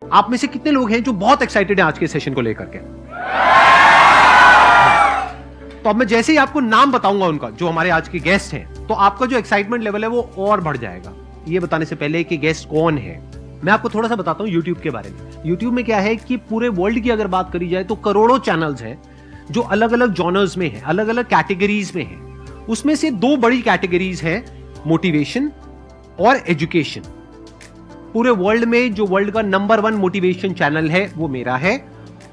आप में से कितने लोग हैं जो बहुत एक्साइटेड हैं आज के सेशन को लेकर के? तो अब मैं जैसे ही आपको नाम बताऊंगा उनका, जो हमारे आज के गेस्ट हैं, तो आपका जो एक्साइटमेंट लेवल है वो और बढ़ जाएगा। ये बताने से पहले कि गेस्ट कौन है, मैं आपको थोड़ा सा बताता हूं YouTube के बारे में। YouTube में क्या है कि पूरे वर्ल्ड की अगर बात करी जाए तो करोड़ों चैनल्स हैं जो अलग अलग जॉनर्स में है, अलग अलग कैटेगरीज में है। उसमें से दो बड़ी कैटेगरीज है, मोटिवेशन और एजुकेशन। पूरे वर्ल्ड में जो वर्ल्ड का नंबर 1 मोटिवेशन चैनल है वो मेरा है,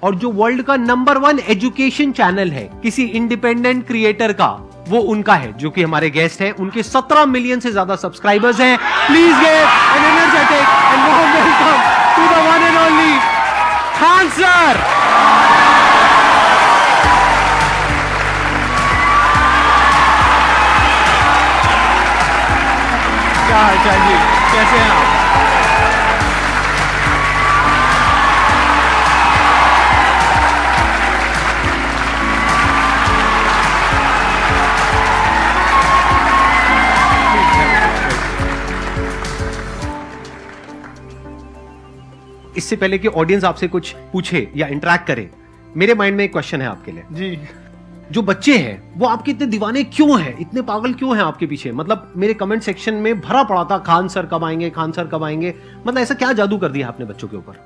और जो वर्ल्ड का नंबर 1 एजुकेशन चैनल है किसी इंडिपेंडेंट क्रिएटर का, वो उनका है, जो कि हमारे गेस्ट हैं। उनके 17 मिलियन से ज्यादा सब्सक्राइबर्स हैं। Please give an energetic and warm welcome to the one and only Khan sir. क्या हाल चाल जी, कैसे हैं आप? इससे पहले कि ऑडियंस आपसे कुछ पूछे या इंटरेक्ट करे, मेरे माइंड में एक क्वेश्चन है आपके लिए जी। जो बच्चे हैं वो आपके इतने दीवाने क्यों हैं, इतने पागल क्यों हैं आपके पीछे? मतलब मेरे कमेंट सेक्शन में भरा पड़ा था, खान सर कब आएंगे, खान सर कब आएंगे। मतलब ऐसा क्या जादू कर दिया आपने बच्चों के ऊपर?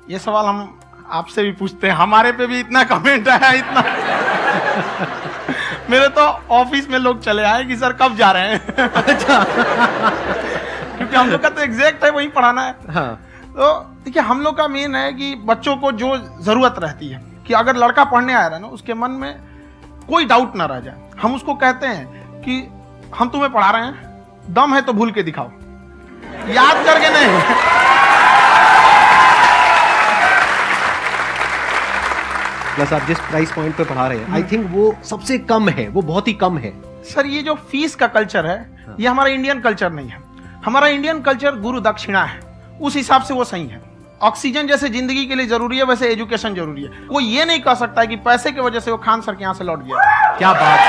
ये सवाल हम आपसे भी पूछते हैं, हमारे पे भी इतना कमेंट आया, इतना मेरे तो ऑफिस में लोग चले आए कि सर कब जा रहे हैं। अच्छा। क्योंकि हम लोग का तो एग्जैक्ट है वही पढ़ाना है। हाँ। तो देखिए, हम लोग का मेन है कि बच्चों को जो जरूरत रहती है कि अगर लड़का पढ़ने आया रहा ना, उसके मन में कोई डाउट ना रह जाए। हम उसको कहते हैं कि हम तुम्हें पढ़ा रहे हैं, दम है तो भूल के दिखाओ, याद करके नहीं। प्लस आप जिस प्राइस पॉइंट पे पढ़ा रहे हैं, आई थिंक वो सबसे कम है, वो बहुत ही कम है। सर ये जो फीस का कल्चर है, ये हमारा इंडियन कल्चर नहीं है। हमारा इंडियन कल्चर गुरु दक्षिणा है, उस हिसाब से वो सही है। ऑक्सीजन जैसे जिंदगी के लिए जरूरी है, वैसे एजुकेशन जरूरी है। वो ये नहीं कह सकता है कि पैसे की वजह से वो खान सर के यहाँ से लौट गया। क्या बात है।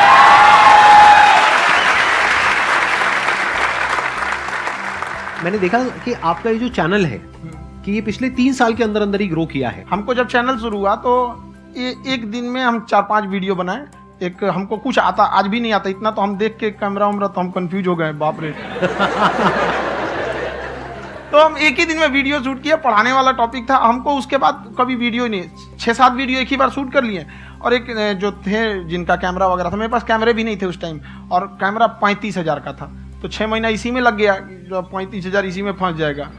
मैंने देखा कि आपका ये जो चैनल है कि ये पिछले 3 साल के अंदर अंदर ही ग्रो किया है। हमको जब चैनल शुरू हुआ तो एक दिन में हम 4-5 वीडियो बनाए। एक हमको कुछ आता, आज भी नहीं आता इतना, तो हम देख के कैमरा उमरा तो हम कंफ्यूज हो गए, बाप रे। तो हम एक ही दिन में वीडियो शूट किया, पढ़ाने वाला टॉपिक था हमको। उसके बाद कभी वीडियो नहीं, 6-7 वीडियो एक ही बार शूट कर लिए। और एक जो थे जिनका कैमरा वगैरह था, मेरे पास कैमरे भी नहीं थे उस टाइम, और कैमरा 35,000 का था। तो 6 महीना इसी में लग गया, जो 35,000 इसी में फंस जाएगा।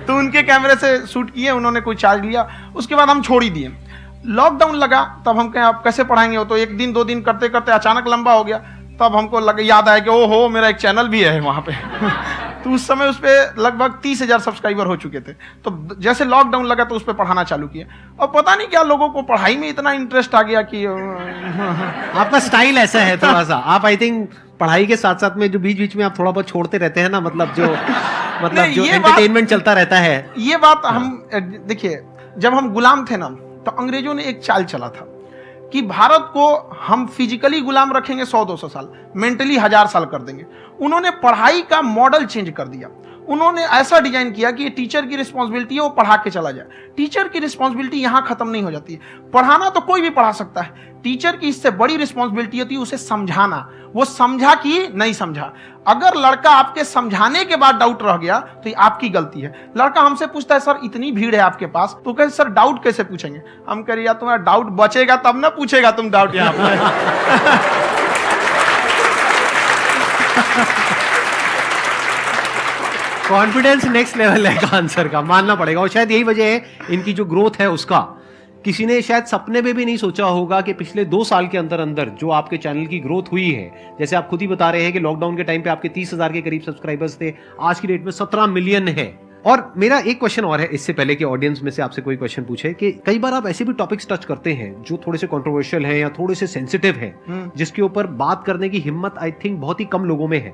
तो उनके कैमरे से शूट किए, उन्होंने कोई चार्ज लिया। उसके बाद हम छोड़ ही दिए। लॉकडाउन लगा, तब हम कहें आप कैसे पढ़ाएंगे? वो तो 1 दिन 2 दिन करते करते अचानक लंबा हो गया। तब हमको याद आया कि ओहो, मेरा एक चैनल भी है वहाँ पे। तो उस समय उस पर लगभग 30,000 सब्सक्राइबर हो चुके थे। तो जैसे लॉकडाउन लगा तो उस पर पढ़ाना चालू किया, और पता नहीं क्या लोगों को पढ़ाई में इतना इंटरेस्ट आ गया कि आपका स्टाइल ऐसा है थोड़ा सा। आप आई थिंक पढ़ाई के साथ साथ में जो बीच बीच में आप थोड़ा बहुत छोड़ते रहते हैं ना, मतलब जो एंटरटेनमेंट चलता रहता है। ये बात हम देखिए, जब हम गुलाम थे ना, तो अंग्रेजों ने एक चाल चला था कि भारत को हम फिजिकली गुलाम रखेंगे 100-200 साल, मेंटली 1000 साल कर देंगे। उन्होंने पढ़ाई का मॉडल चेंज कर दिया। उन्होंने ऐसा डिजाइन किया कि ये टीचर की रिस्पॉन्सिबिलिटी है, वो पढ़ा के चला जाए। टीचर की रिस्पॉन्सिबिलिटी यहां खत्म नहीं हो जाती है। पढ़ाना तो कोई भी पढ़ा सकता है, टीचर की इससे बड़ी रिस्पॉन्सिबिलिटी होती है उसे समझाना। वो समझा कि नहीं समझा। अगर लड़का आपके समझाने के बाद डाउट रह गया तो ये आपकी गलती है। लड़का हमसे पूछता है सर इतनी भीड़ है आपके पास, तो कहते सर डाउट कैसे पूछेंगे? हम कह रहे यार तुम्हारा डाउट बचेगा तब ना पूछेगा तुम डाउट यहाँ पे। कॉन्फिडेंस नेक्स्ट लेवल है खान सर का, मानना पड़ेगा। और शायद यही वजह है इनकी जो ग्रोथ है उसका। किसी ने शायद सपने में भी नहीं सोचा होगा कि पिछले 2 साल के अंदर अंदर जो आपके चैनल की ग्रोथ हुई है, जैसे आप खुद ही बता रहे हैं कि लॉकडाउन के टाइम पे आपके 30,000 के करीब सब्सक्राइबर्स थे, आज की डेट में 17 मिलियन है। और मेरा एक क्वेश्चन और है, इससे पहले कि ऑडियंस में से आपसे कोई क्वेश्चन पूछे, कि कई बार आप ऐसे भी टॉपिक्स टच करते हैं जो थोड़े से कंट्रोवर्शियल हैं या थोड़े से सेंसिटिव हैं, जिसके ऊपर बात करने की हिम्मत आई थिंक बहुत ही कम लोगों में है।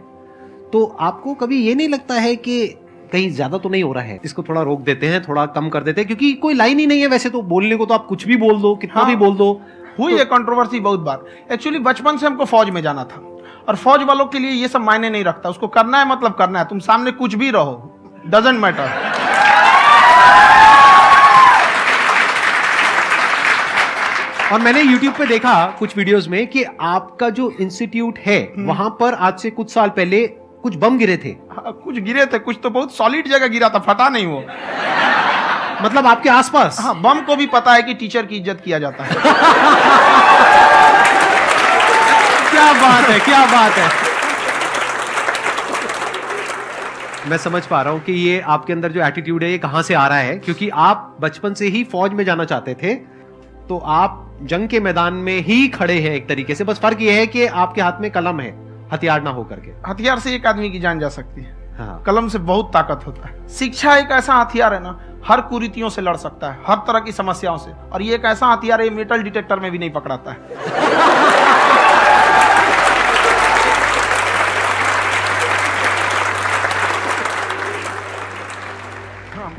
तो आपको कभी ये नहीं लगता है कि कहीं ज्यादा तो नहीं हो रहा है, इसको थोड़ा रोक देते हैं, थोड़ा कम कर देते हैं? क्योंकि कोई लाइन ही नहीं है वैसे तो बोलने को, तो आप कुछ भी बोल दो, कितना भी बोल दो। हुई है कंट्रोवर्सी बहुत बार। एक्चुअली बचपन से हमको फौज में जाना था, और फौज वालों के लिए ये सब मायने नहीं रखता। उसको करना है मतलब करना है, तुम सामने कुछ भी रहो, डजंट मैटर। और मैंने YouTube पे देखा कुछ वीडियोस में कि आपका जो इंस्टीट्यूट है वहां पर आज से कुछ साल पहले कुछ बम गिरे थे। हाँ, कुछ गिरे थे, कुछ तो बहुत सॉलिड जगह गिरा था, फटा नहीं वो। मतलब आपके आसपास? हाँ, बम को भी पता है कि टीचर की इज्जत किया जाता है। क्या बात है, क्या बात है। मैं समझ पा रहा हूं कि ये आपके अंदर जो एटीट्यूड है ये कहां से आ रहा है, क्योंकि आप बचपन से ही फौज में जाना चाहते थे, तो आप जंग के मैदान में ही खड़े हैं एक तरीके से। बस फर्क ये है कि आपके हाथ में कलम है, हथियार ना हो करके। हथियार से एक आदमी की जान जा सकती है, हाँ। कलम से बहुत ताकत होता है। शिक्षा एक ऐसा हथियार है ना, हर कुरीतियों से लड़ सकता है, हर तरह की समस्याओं से। और ये एक ऐसा हथियार है, मेटल डिटेक्टर में भी नहीं पकड़ाता है।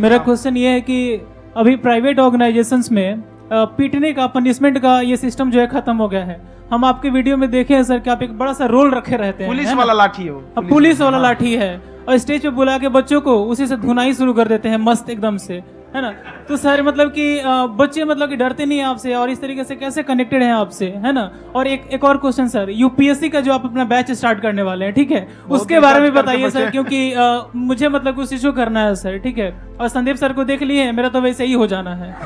मेरा क्वेश्चन ये है कि अभी प्राइवेट ऑर्गेनाइजेशंस में पीटने का, पनिशमेंट का ये सिस्टम जो है खत्म हो गया है। हम आपके वीडियो में देखे हैं सर कि आप एक बड़ा सा रोल रखे रहते हैं, पुलिस वाला लाठी है वो, पुलिस वाला लाठी है, और स्टेज पे बुला के बच्चों को उसी से धुनाई शुरू कर देते हैं मस्त एकदम से, है ना। तो सर मतलब कि बच्चे मतलब कि डरते नहीं है आपसे, और इस तरीके से कैसे कनेक्टेड हैं आपसे, है ना। और एक और क्वेश्चन सर, यूपीएससी का जो आप अपना बैच स्टार्ट करने वाले हैं, ठीक है, उसके बारे में बताइए सर, क्योंकि मुझे मतलब कुछ इशू करना है सर, ठीक है। और संदीप सर को देख लिए, मेरा तो वैसे ही हो जाना है।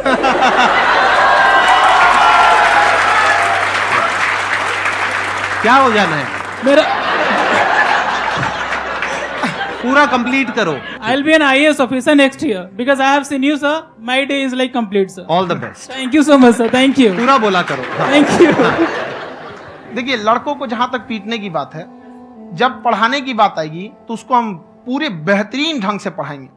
क्या हो जाना है? मेरा पूरा कंप्लीट करो। I'll be an IAS officer next year because I have seen you, sir. My day is like complete, sir. All the best. Thank you so much, sir. Thank you. पूरा बोला करो। Thank you. देखिए, लड़कों को जहां तक पीटने की बात है, जब पढ़ाने की बात आएगी तो उसको हम पूरे बेहतरीन ढंग से पढ़ाएंगे।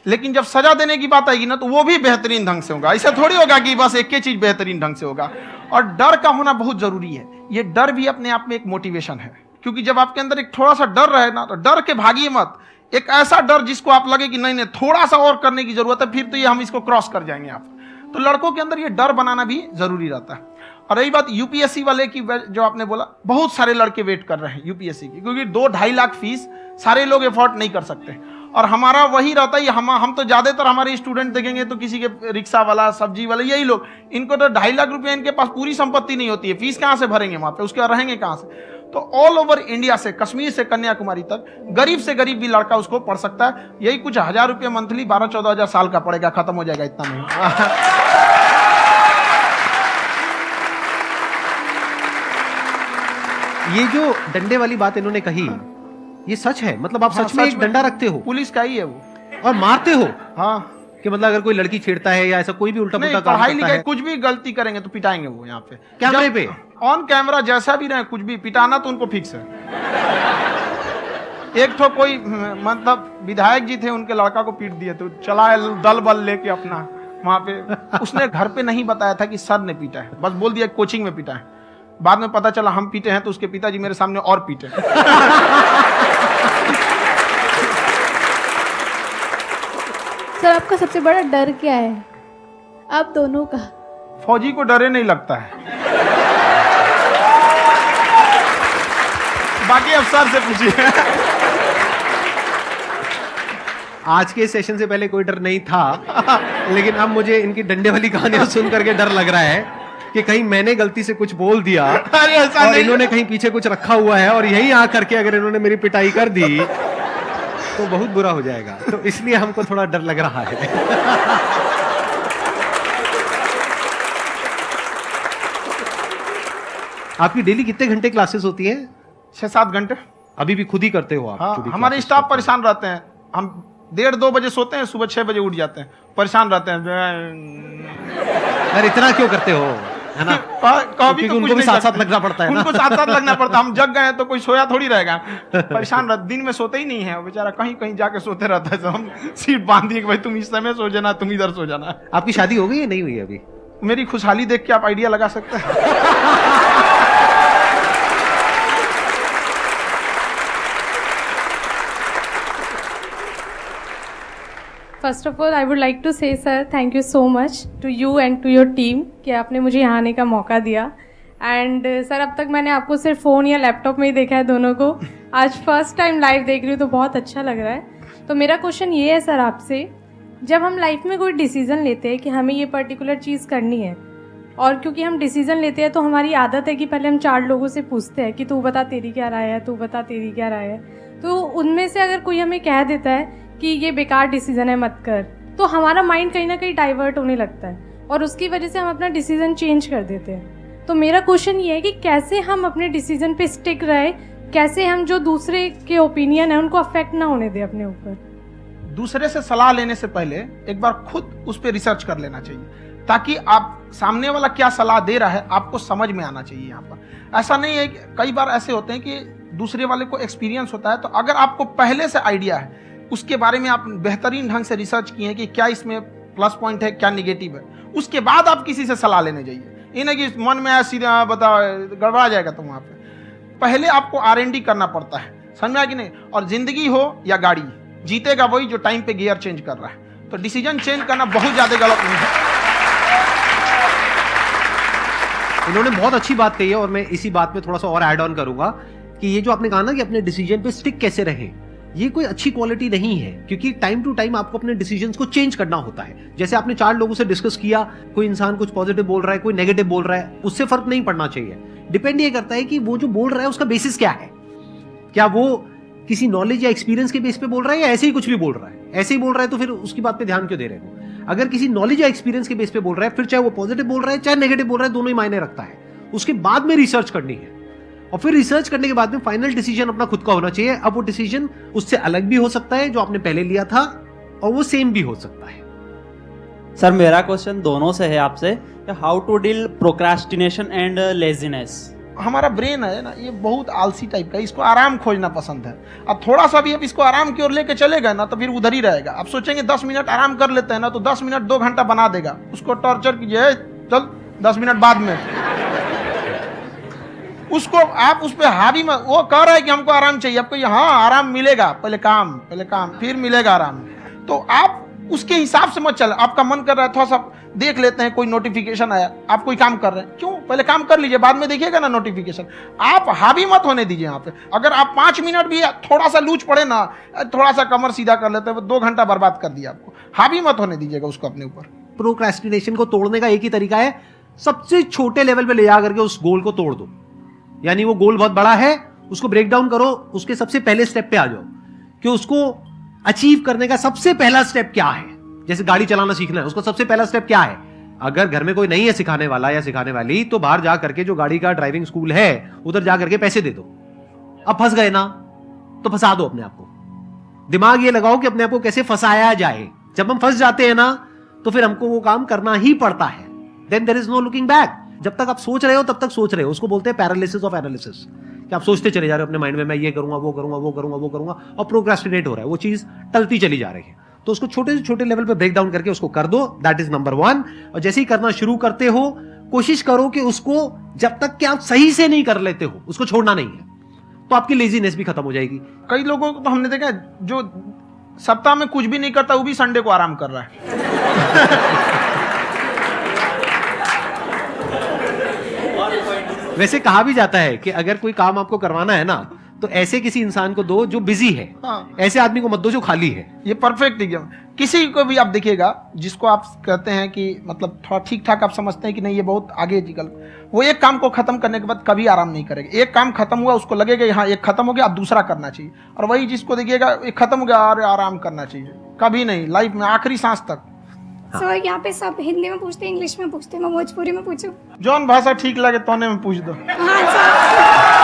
लेकिन जब सजा देने की बात आएगी ना, तो वो भी बेहतरीन ढंग से होगा। ऐसा थोड़ी होगा कि बस एक ही चीज बेहतरीन ढंग से होगा। और डर का होना बहुत जरूरी है। ये डर भी अपने आप में एक मोटिवेशन है, क्योंकि जब आपके अंदर एक थोड़ा सा डर रहे ना, तो डर के भागिए मत। एक ऐसा डर जिसको आप लगे कि नहीं नहीं थोड़ा सा और करने की जरूरत है, फिर तो ये हम इसको क्रॉस कर जाएंगे आप। तो लड़कों के अंदर ये डर बनाना भी जरूरी रहता है। और रही बात यूपीएससी वाले की, जो आपने बोला, बहुत सारे लड़के वेट कर रहे हैं यूपीएससी की, क्योंकि 2-2.5 लाख फीस सारे लोग एफोर्ड नहीं कर सकते। और हमारा वही रहता है, हम तो ज्यादातर हमारे स्टूडेंट देखेंगे तो किसी के रिक्शा वाला, सब्जी वाला, यही लोग, इनको तो 2.5 लाख रुपया, इनके पास पूरी संपत्ति नहीं होती है, फीस कहाँ से भरेंगे वहां पे, उसके बाद रहेंगे कहाँ से। तो ऑल ओवर इंडिया से, कश्मीर से कन्याकुमारी तक, गरीब से गरीब भी लड़का उसको पढ़ सकता है। यही कुछ 1000 रुपये मंथली, 12-14 हजार साल का पड़ेगा, खत्म हो जाएगा इतना में। ये जो डंडे वाली बात इन्होंने कही, ये सच है? मतलब आप सच में एक डंडा रखते हो? पुलिस का ही है वो। और मारते हो? हाँ, कि मतलब अगर कोई लड़की छेड़ता है या ऐसा कोई भी उल्टा पुल्टा काम पढ़ाई करता लिखाई है, कुछ भी गलती करेंगे तो पिटाएंगे वो। यहाँ पे कैमरे पे ऑन कैमरा जैसा भी रहे, कुछ भी पिटाना तो उनको फिक्स है। एक तो कोई मतलब विधायक जी थे, उनके लड़का को पीट दिए, तो चला दल बल लेके अपना वहां पे। उसने घर पे नहीं बताया था कि सर ने पीटा है, बस बोल दिया कोचिंग में पीटा है। बाद में पता चला हम पीटे हैं, तो उसके पिताजी मेरे सामने और पीटे। सर आपका सबसे बड़ा डर क्या है, आप दोनों का? फौजी को डरे नहीं लगता है। बाकी अफसर से पूछिए। आज के सेशन से पहले कोई डर नहीं था, लेकिन अब मुझे इनकी डंडे वाली कहानियां सुन करके डर लग रहा है कि कहीं मैंने गलती से कुछ बोल दिया अरे ऐसा और नहीं। इन्होंने कहीं पीछे कुछ रखा हुआ है, और यहीं आ करके अगर इन्होंने मेरी पिटाई कर दी तो बहुत बुरा हो जाएगा। तो इसलिए हमको थोड़ा डर लग रहा है। आपकी डेली कितने घंटे क्लासेस होती है? 6-7 घंटे। अभी भी खुद ही करते हो आप? हाँ, खुद ही हमारे classes स्टाफ करते हो? परेशान रहते हैं। हम 1:30-2 बजे सोते हैं, सुबह 6 बजे उठ जाते हैं, परेशान रहते हैं। यार इतना क्यों करते हो, है ना? कभी क्योंकि उनको भी साथ साथ लगना पड़ता है ना। उनको साथ साथ लगना पड़ता है। हम जग गए तो कोई सोया थोड़ी रहेगा, परेशान रहते। दिन में सोते ही नहीं है बेचारा, कहीं कहीं जाके सोते रहता है। हम सीट बांध दिए कि भाई तुम इस समय सो जाना, तुम इधर सो जाना। आपकी शादी हो गई है नहीं हुई है अभी? मेरी खुशहाली देख के आप आइडिया लगा सकते हैं। First of all I would like to say sir thank you so much to you and to your team कि आपने मुझे यहाँ आने का मौका दिया। एंड सर अब तक मैंने आपको सिर्फ फ़ोन या लैपटॉप में ही देखा है दोनों को, आज फर्स्ट टाइम लाइव देख रही हूँ तो बहुत अच्छा लग रहा है। तो मेरा क्वेश्चन ये है सर आपसे, जब हम लाइफ में कोई डिसीज़न लेते हैं कि हमें ये पर्टिकुलर चीज़ करनी है, और क्योंकि हम डिसीजन लेते हैं तो हमारी आदत है कि पहले हम 4 लोगों से पूछते हैं कि तू बता तेरी क्या राय है, तू बता तेरी क्या राय है। तो उनमें से अगर कोई हमें कह देता है कि ये बेकार डिसीजन है मत कर, तो हमारा माइंड कहीं ना कहीं डाइवर्ट होने लगता है और उसकी वजह से हम अपना डिसीजन चेंज कर देते हैं। तो मेरा क्वेश्चन ये है कि कैसे हम अपने डिसीजन पे स्टिक रहे, कैसे हम जो दूसरे के ओपिनियन है उनको अफेक्ट ना होने दें अपने ऊपर। दूसरे से सलाह लेने से पहले एक बार खुद उस पर रिसर्च कर लेना चाहिए, ताकि आप सामने वाला क्या सलाह दे रहा है आपको समझ में आना चाहिए। यहाँ पर ऐसा नहीं है कि कई बार ऐसे होते हैं कि दूसरे वाले को एक्सपीरियंस होता है, तो अगर आपको पहले से आइडिया है, उसके बारे में आप बेहतरीन ढंग से रिसर्च किए हैं कि क्या इसमें प्लस पॉइंट है, क्या निगेटिव है, उसके बाद आप किसी से सलाह लेने जाइए। ये नहीं कि मन में आया सीधा बता, गड़बड़ा जाएगा। तो वहाँ पे पहले आपको R&D करना पड़ता है, समझ में आया कि नहीं। और जिंदगी हो या गाड़ी, जीतेगा वही जो टाइम पे गियर चेंज कर रहा है। तो डिसीजन चेंज करना बहुत ज्यादा गलत नहीं है। इन्होंने बहुत अच्छी बात कही है और मैं इसी बात पे थोड़ा सा और ऐड ऑन करूंगा कि ये जो आपने कहा ना कि अपने डिसीजन पे स्टिक कैसे रहें, ये कोई अच्छी क्वालिटी नहीं है, क्योंकि टाइम टू टाइम आपको अपने डिसीजंस को चेंज करना होता है। जैसे आपने 4 लोगों से डिस्कस किया, कोई इंसान कुछ पॉजिटिव बोल रहा है, कोई नेगेटिव बोल रहा है, उससे फर्क नहीं पड़ना चाहिए। डिपेंड ये करता है कि वो जो बोल रहा है उसका बेसिस क्या है। क्या वो किसी नॉलेज या एक्सपीरियंस के बेस पे बोल रहा है या ऐसे ही कुछ भी बोल रहा है? ऐसे ही बोल रहा है तो फिर उसकी बात पे ध्यान क्यों दे रहे हो? अगर किसी नॉलेज या एक्सपीरियंस के बेस पे बोल रहा है, फिर चाहे वो पॉजिटिव बोल रहा है चाहे नेगेटिव बोल रहा है, दोनों ही मायने रखता है। उसके बाद में रिसर्च करनी है और फिर रिसर्च करने के बाद में फाइनल डिसीजन अपना खुद का होना चाहिए। अब वो डिसीजन उससे अलग भी हो सकता है जो आपने पहले लिया था, और वो सेम भी हो सकता है। सर मेरा क्वेश्चन दोनों से है आपसे, how to deal procrastination and laziness. हमारा ब्रेन है ना, ये बहुत आलसी टाइप का, इसको आराम खोजना पसंद है। अब थोड़ा सा भी अब इसको आराम की ओर लेके चलेगा ना तो फिर उधर ही रहेगा। आप सोचेंगे 10 मिनट आराम कर लेते हैं ना, तो 10 मिनट 2 घंटा बना देगा। उसको टॉर्चर कीजिए, चल 10 मिनट बाद में। उसको आप उस पर हावी मत, वो कह रहा है कि हमको आराम चाहिए, आपको हाँ आराम मिलेगा, पहले काम फिर मिलेगा आराम। तो आप उसके हिसाब से मत चल। आपका मन कर रहा है थोड़ा सा देख लेते हैं, कोई नोटिफिकेशन आया, आप कोई काम कर रहे हैं, क्यों पहले काम कर लीजिए, बाद में देखिएगा ना नोटिफिकेशन। आप हावी मत होने दीजिए यहाँ पे। अगर आप 5 मिनट भी थोड़ा सा लूज पड़े ना, थोड़ा सा कमर सीधा कर लेते हैं, 2 घंटा बर्बाद कर दिया आपको। हावी मत होने दीजिएगा उसको अपने ऊपर। प्रोक्रेस्टिनेशन को तोड़ने का एक ही तरीका है, सबसे छोटे लेवल पे ले जा करके उस गोल को तोड़ दो। यानी वो गोल बहुत बड़ा है, उसको ब्रेक डाउन करो, उसके सबसे पहले स्टेप पे आ जाओ कि उसको अचीव करने का सबसे पहला स्टेप क्या है। जैसे गाड़ी चलाना सीखना है, उसका सबसे पहला स्टेप क्या है? अगर घर में कोई नहीं है सिखाने वाला या सिखाने वाली, तो बाहर जा करके जो गाड़ी का ड्राइविंग स्कूल है उधर जा करके पैसे दे दो। अब फंस गए ना तो फंसा दो अपने आप को। दिमाग ये लगाओ कि अपने आप को कैसे फंसाया जाए। जब हम फंस जाते हैं ना तो फिर हमको वो काम करना ही पड़ता है। Then there is no looking back. जब तक आप सोच रहे हो तब तक सोच रहे हो, उसको बोलते हैं पैरालिसिस ऑफ एनालिसिस, कि आप सोचते चले जा रहे हो अपने माइंड में, मैं ये करूंगा वो करूंगा वो करूंगा वो करूंगा, और प्रोक्रेस्टिनेट हो रहा है, वो चीज टलती चली जा रही है। तो उसको छोटे से छोटे लेवल पे ब्रेक डाउन करके उसको कर दो, दैट इज नंबर 1। और जैसे ही करना शुरू करते हो, कोशिश करो कि उसको जब तक कि आप सही से नहीं कर लेते हो उसको छोड़ना नहीं है, तो आपकी लेजीनेस भी खत्म हो जाएगी। कई लोगों को तो हमने देखा जो सप्ताह में कुछ भी नहीं करता, वो भी संडे को आराम कर रहा है। वैसे कहा भी जाता है कि अगर कोई काम आपको करवाना है ना तो ऐसे किसी इंसान को दो जो बिजी है, हाँ। ऐसे आदमी को मत दो जो खाली है। ये परफेक्ट एग्जाम। किसी को भी आप देखिएगा जिसको आप कहते हैं कि मतलब थोड़ा ठीक ठाक आप समझते हैं कि नहीं ये बहुत आगे निकल, वो एक काम को खत्म करने के बाद कभी आराम नहीं करेगा। एक काम खत्म हुआ उसको लगेगा हाँ एक खत्म हो गया, अब दूसरा करना चाहिए। और वही जिसको देखिएगा एक खत्म हो गया और आराम करना चाहिए, कभी नहीं, लाइफ में आखिरी सांस तक। सर यहाँ पे सब हिंदी में पूछते हैं, इंग्लिश में पूछते हैं, मैं भोजपुरी में पूछूं? जौन भाषा ठीक लगे तोने में पूछ दो। हाँ सर।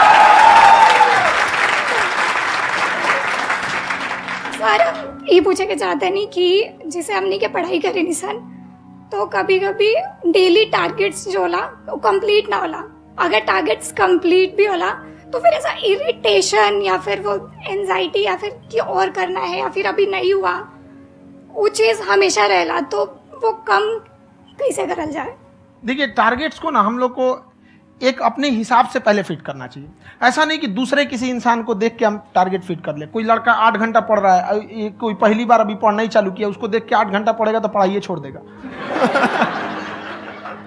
सर ये पूछे के चाहते नहीं कि जैसे हमने के पढ़ाई करे निशान, तो कभी कभी डेली टारगेट्स जो होला वो कंप्लीट ना होला। अगर टारगेट्स कंप्लीट भी होला तो फिर ऐसा इरिटेशन या फिर वो एंजाइटी या फिर कि और करना है या फिर अभी नहीं हुआ, वो चीज हमेशा रहेला। तो वो कम कैसे करल जाए? देखिए टारगेट्स को ना हम लोग को एक अपने हिसाब से पहले फिट करना चाहिए। ऐसा नहीं कि दूसरे किसी इंसान को देख के हम टारगेट फिट कर ले। कोई लड़का 8 घंटा पढ़ रहा है, कोई पहली बार अभी पढ़ना ही चालू किया, उसको देख के 8 घंटा पढ़ेगा तो पढ़ाई छोड़ देगा।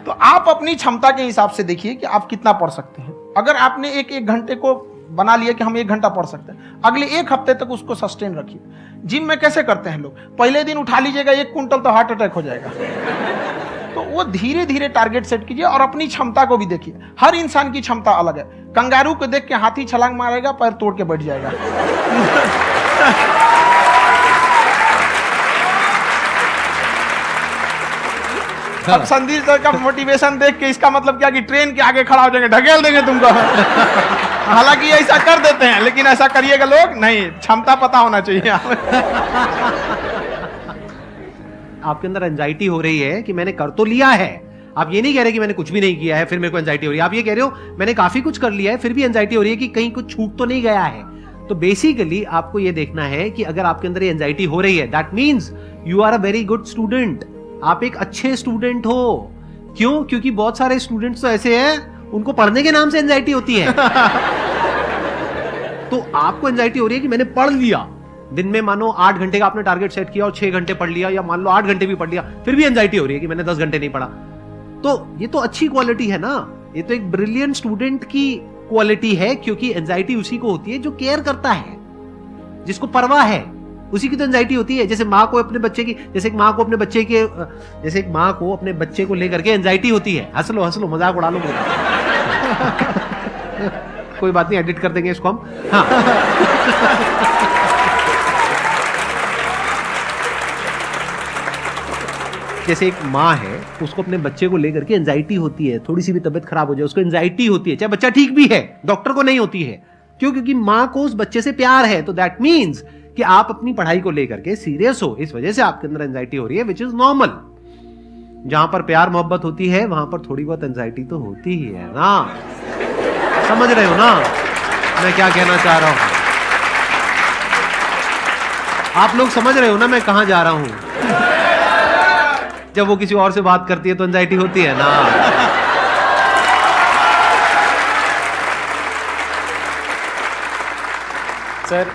तो आप अपनी क्षमता के हिसाब से देखिए कि आप कितना पढ़ सकते हैं। अगर आपने एक घंटे को बना लिया कि हम 1 घंटा पढ़ सकते हैं, अगले 1 हफ्ते तक उसको सस्टेन रखिए। जिम में कैसे करते हैं लोग, पहले दिन उठा लीजिएगा 1 कुंटल तो हार्ट अटैक हो जाएगा। तो वो धीरे धीरे टारगेट सेट कीजिए और अपनी क्षमता को भी देखिए। हर इंसान की क्षमता अलग है। कंगारू को देख के हाथी छलांग मारेगा, पैर तोड़ के बैठ जाएगा। अब संदीप सर का मोटिवेशन देख के इसका मतलब क्या कि ट्रेन के आगे खड़ा हो जाएंगे, ढकेल देंगे तुमको। हालांकि ऐसा कर देते हैं, लेकिन ऐसा करिएगा लोग नहीं, क्षमता पता होना चाहिए। आपके अंदर एंजाइटी हो रही है कि मैंने कर तो लिया है, आप ये नहीं कह रहे कि मैंने कुछ भी नहीं किया है फिर मेरे को एंजाइटी हो रही है, आप ये कह रहे हो मैंने काफी कुछ कर लिया है फिर भी एंजाइटी हो रही है कि कहीं कुछ छूट तो नहीं गया है। तो बेसिकली आपको ये देखना है कि अगर आपके अंदर ये एंजाइटी हो रही है, that means you are a very good student, आप एक अच्छे स्टूडेंट हो। क्यों? क्योंकि बहुत सारे स्टूडेंट्स तो ऐसे हैं उनको पढ़ने के नाम से एंजाइटी होती है। तो आपको एंजाइटी हो रही है कि मैंने पढ़ लिया, दिन में मानो 8 घंटे का आपने टारगेट सेट किया और 6 घंटे पढ़ लिया, या मान लो 8 घंटे भी पढ़ लिया, फिर भी एंजाइटी हो रही है कि मैंने 10 घंटे नहीं पढ़ा। तो ये तो अच्छी क्वालिटी है ना, ये तो एक ब्रिलियंट स्टूडेंट की क्वालिटी है, क्योंकि एंजाइटी उसी को होती है जो केयर करता है, जिसको परवाह है, उसी की तो एंजाइटी होती है। जैसे माँ को अपने बच्चे की, जैसे एक माँ को अपने बच्चे को लेकर के एंजाइटी होती है। हंस लो मजाक उड़ा लो। कोई बात नहीं, एडिट कर देंगे इसको हम। हाँ। जैसे एक माँ है, उसको अपने बच्चे को लेकर के एंजाइटी होती है, थोड़ी सी भी तबीयत खराब हो जाए उसको एंजाइटी होती है, चाहे बच्चा ठीक भी है, डॉक्टर को नहीं होती है। क्यों? क्योंकि माँ को उस बच्चे से प्यार है। तो दैट मीन्स कि आप अपनी पढ़ाई को लेकर के सीरियस हो, इस वजह से आपके अंदर एंजाइटी हो रही है, विच इज नॉर्मल। जहां पर प्यार मोहब्बत होती है वहां पर थोड़ी बहुत एंजाइटी तो होती ही है ना। समझ रहे हो ना मैं क्या कहना चाह रहा हूं? आप लोग समझ रहे हो ना मैं कहां जा रहा हूं? जब वो किसी और से बात करती है तो एंजाइटी होती है ना। सर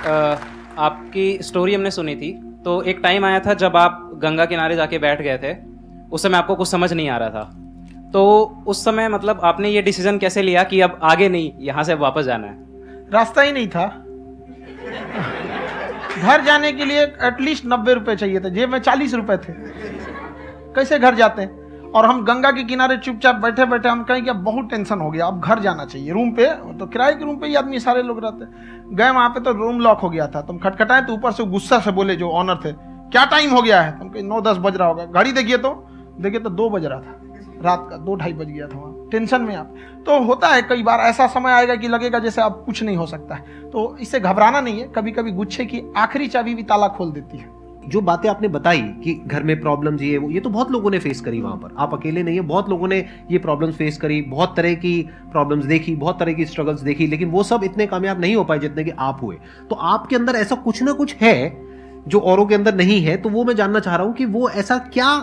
आपकी स्टोरी हमने सुनी थी, तो एक टाइम आया था जब आप गंगा किनारे जाके बैठ गए थे, उस समय आपको कुछ समझ नहीं आ रहा था, तो उस समय मतलब आपने ये डिसीजन कैसे लिया कि अब आगे नहीं, यहाँ से वापस जाना है? रास्ता ही नहीं था। घर जाने के लिए एटलीस्ट 90 रुपए चाहिए थे, जेब में 40 रुपए थे, कैसे घर जाते हैं? और हम गंगा के किनारे चुपचाप बैठे बैठे हम कहें कि अब बहुत टेंशन हो गया, अब घर जाना चाहिए। रूम पे तो किराए के रूम पे ही आदमी सारे लोग रहते, गए वहां पे तो रूम लॉक हो गया था। तुम खटखटाए तो ऊपर से गुस्सा से बोले जो ऑनर थे, क्या टाइम हो गया है? तुम कहीं 9-10 बज रहा होगा, घड़ी देखिए तो 2 बज रहा था रात का, 2-2:30 बज गया था वहाँ। टेंशन में आप तो होता है, कई बार ऐसा समय आएगा कि लगेगा जैसे अब कुछ नहीं हो सकता है, तो इससे घबराना नहीं है। कभी कभी गुच्छे की आखिरी चाबी भी ताला खोल देती है। जो बातें आपने बताई कि घर में प्रॉब्लम्स ये तो बहुत लोगों ने फेस करी वहां पर, आप अकेले नहीं है, बहुत लोगों ने ये प्रॉब्लम्स फेस करी, बहुत तरह की प्रॉब्लम्स देखी, बहुत तरह की स्ट्रगल्स देखी, लेकिन वो सब इतने कामयाब नहीं हो पाए जितने कि आप हुए। तो आपके अंदर ऐसा कुछ ना कुछ है जो औरों के अंदर नहीं है, तो वो मैं जानना चाह रहा हूं कि वो ऐसा क्या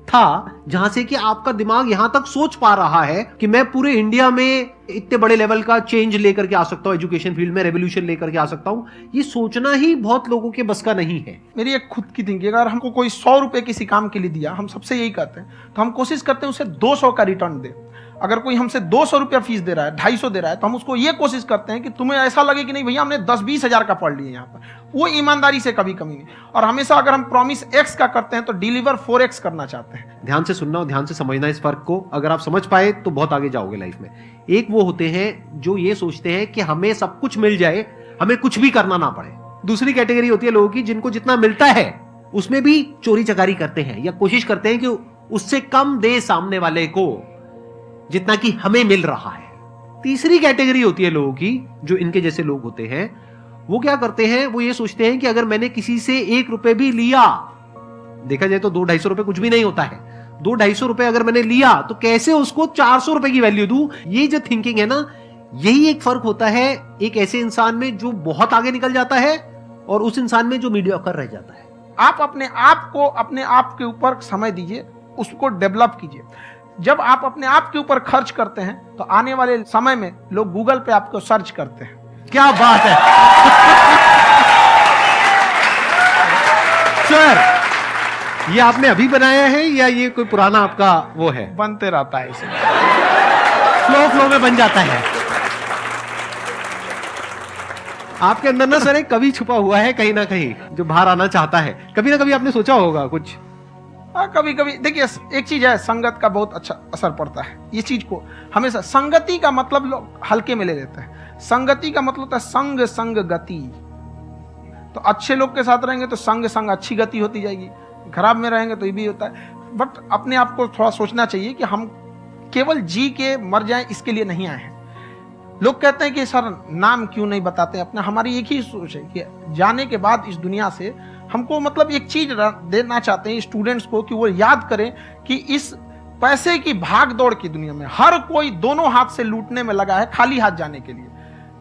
था जहां से कि आपका दिमाग यहां तक सोच पा रहा है कि मैं पूरे इंडिया में इतने बड़े लेवल का चेंज लेकर के आ सकता हूं, एजुकेशन फील्ड में रेवोल्यूशन लेकर के आ सकता हूं। ये सोचना ही बहुत लोगों के बस का नहीं है। मेरी एक खुद की थिंकिंग, अगर हमको कोई 100 रुपए किसी काम के लिए दिया, हम सबसे यही कहते हैं, तो हम कोशिश करते हैं उसे 200 का रिटर्न दे। अगर कोई हमसे 200 रुपया फीस दे रहा है, 250 दे रहा है, तो हम उसको ये कोशिश करते हैं कि तुम्हें ऐसा लगे कि नहीं भैया हमने 10-20 हजार का पढ़ लिया यहाँ पर, वो ईमानदारी से कभी कमी नहीं। और हमेशा अगर हम प्रॉमिस X का करते हैं तो डिलीवर 4X करना चाहते हैं। ध्यान से सुनना और ध्यान से समझना इस फर्क को, अगर आप समझ पाए तो बहुत आगे जाओगे लाइफ में। एक वो होते हैं जो ये सोचते हैं कि हमें सब कुछ मिल जाए, हमें कुछ भी करना ना पड़े। दूसरी कैटेगरी होती है लोगों की जिनको जितना मिलता है उसमें भी चोरी चकारी करते हैं या कोशिश करते हैं कि उससे कम दे सामने वाले को जितना कि हमें मिल रहा है। तीसरी कैटेगरी होती है लोगों की जो इनके जैसे लोग होते हैं, वो क्या करते हैं, वो ये सोचते हैं कि अगर मैंने किसी से 1 रुपए भी लिया, देखा जाए तो 200-250 रुपए कुछ भी नहीं होता है, 200-250 रुपए अगर मैंने लिया तो कैसे उसको 400 रुपए की वैल्यू दूं। ये जो थिंकिंग है ना, यही एक फर्क होता है एक ऐसे इंसान में जो बहुत आगे निकल जाता है और उस इंसान में जो मीडियोकर रह जाता है। आप अपने आप को अपने आप के ऊपर समय दीजिए, उसको डेवलप कीजिए। जब आप अपने आप के ऊपर खर्च करते हैं तो आने वाले समय में लोग गूगल पे आपको सर्च करते हैं। क्या बात है सर, ये आपने अभी बनाया है या ये कोई पुराना आपका वो है? बनते रहता है, इसे फ्लो में बन जाता है। आपके अंदर ना सर एक कवि छुपा हुआ है कहीं ना कहीं जो बाहर आना चाहता है। कभी ना कभी आपने सोचा होगा कुछ? कभी कभी देखिए, एक चीज है, संगत का बहुत अच्छा असर पड़ता है। ये चीज को हमेशा, संगति का मतलब लोग हल्के में ले लेते हैं। संगति का मतलब होता है संग संग गति। तो अच्छे लोग के साथ रहेंगे तो संग संग अच्छी गति होती जाएगी, खराब में रहेंगे तो ये भी होता है। बट अपने आप को थोड़ा सोचना चाहिए कि हम केवल जी के मर जाएं इसके लिए नहीं आए हैं। लोग कहते हैं कि सर नाम क्यों नहीं बताते अपना। हमारी एक ही सोच है कि जाने के बाद इस दुनिया से हमको मतलब एक चीज देना चाहते हैं स्टूडेंट्स को, कि वो याद करें कि इस पैसे की भाग दौड़ की दुनिया में हर कोई दोनों हाथ से लूटने में लगा है, खाली हाथ जाने के लिए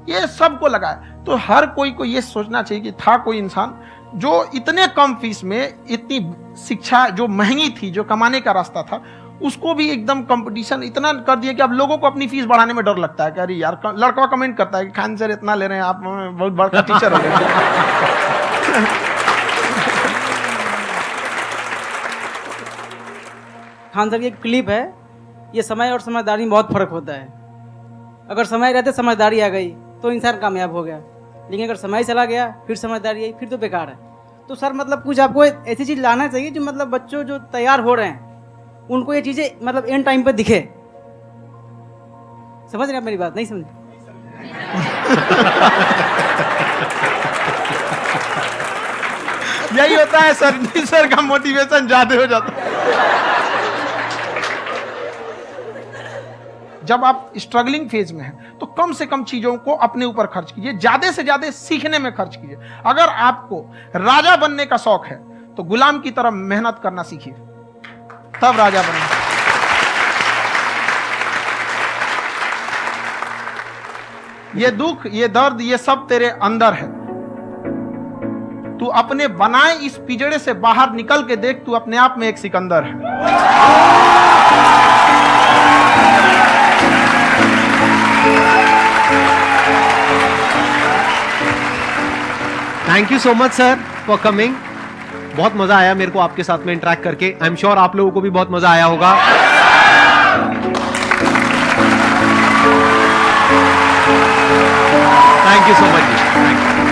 ये सबको लगा है। तो हर कोई को ये सोचना चाहिए कि था कोई इंसान जो इतने कम फीस में इतनी शिक्षा जो महंगी थी, जो कमाने का रास्ता था, उसको भी एकदम कंपटीशन इतना कर दिया कि अब लोगों को अपनी फीस बढ़ाने में डर लगता है कि अरे यार, लड़का कमेंट करता है कि खान सर इतना ले रहे हैं, आप बहुत बड़ा टीचर हो गए। खान सर की एक क्लिप है, ये समय और समझदारी में बहुत फर्क होता है। अगर समय रहते समझदारी आ गई तो इंसान कामयाब हो गया, लेकिन अगर समय चला गया फिर समझदारी आई फिर तो बेकार है। तो सर मतलब कुछ आपको ऐसी चीज लाना चाहिए जो मतलब बच्चों जो तैयार हो रहे हैं उनको ये चीजें मतलब एंड टाइम पे दिखे। समझ रहे आप मेरी बात? नहीं समझ? यही होता है सर, सर का मोटिवेशन ज्यादा हो जाता है। जब आप स्ट्रगलिंग फेज में हैं तो कम से कम चीजों को अपने ऊपर खर्च कीजिए, ज्यादा से ज्यादा सीखने में खर्च कीजिए। अगर आपको राजा बनने का शौक है तो गुलाम की तरह मेहनत करना सीखिए, तब राजा बनेंगे। ये दुख, ये दर्द, ये सब तेरे अंदर है। तू अपने बनाए इस पिजड़े से बाहर निकल के देख, तू अपने आप में एक सिकंदर है। Thank you so much sir for coming. बहुत मजा आया मेरे को आपके साथ में इंटरेक्ट करके। आई एम श्योर आप लोगों को भी बहुत मजा आया होगा। Thank you so much. Thank you.